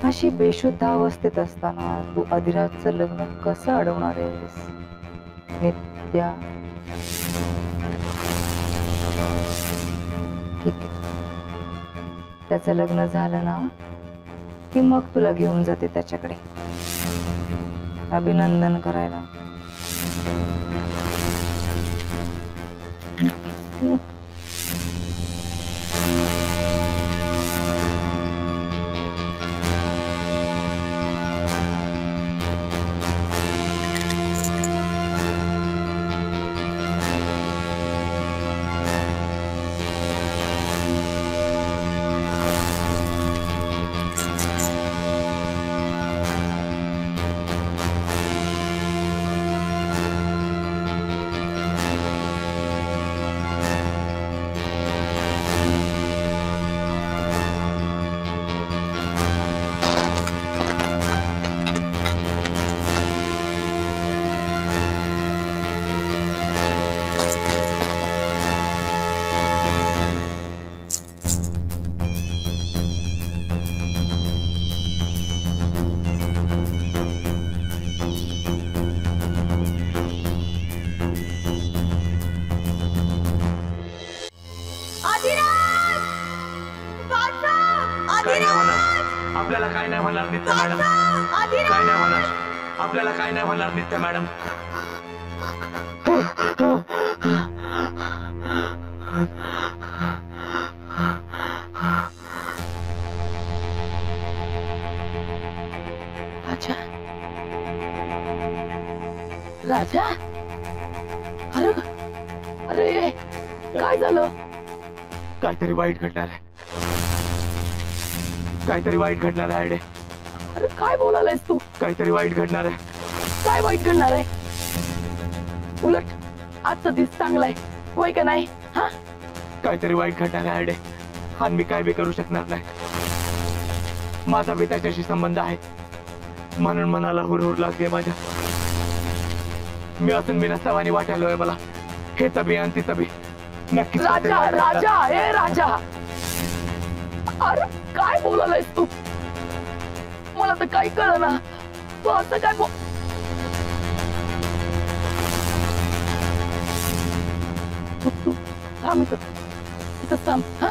अशी बेशुद्ध अवस्थेत असताना तू अधिराजचं लग्न कसं अडवणार आहेस नित्या? ठीक आहे, त्याचं लग्न झालं ना की मग तुला घेऊन जाते त्याच्याकडे अभिनंदन करायला. आपल्याला काय नाही होणार नित्या मॅडम, काय नाही होणार, आपल्याला काय नाही होणार नित्या मॅडम. राजा, राजा, अरे अरे काय झालं? काहीतरी वाईट घडणार आहे, काहीतरी वाईट घडणार आहे. अरे काय बोलायलायस तू? काहीतरी वाईट घडणार आहे. काय वाईट घडणार आहे? उलट आजचा दिवस चांगला आहे, होय का नाही? हा, काहीतरी वाईट घडणार आहे आणि मी काय बी करू शकणार नाही. माझा बी त्याच्याशी संबंध आहे म्हणून मनाला हुरहुर लागते माझ्या. मी असून मी नसतावानी वाटायलोय मला. हे तबी आणि ती तबी नक्कीच. राजा, राजा, हे राजा, अरे काय बोलायलायस तू? मला तर काही कळना. तू असं काय तू थांब इथं, इथं थांब. हा,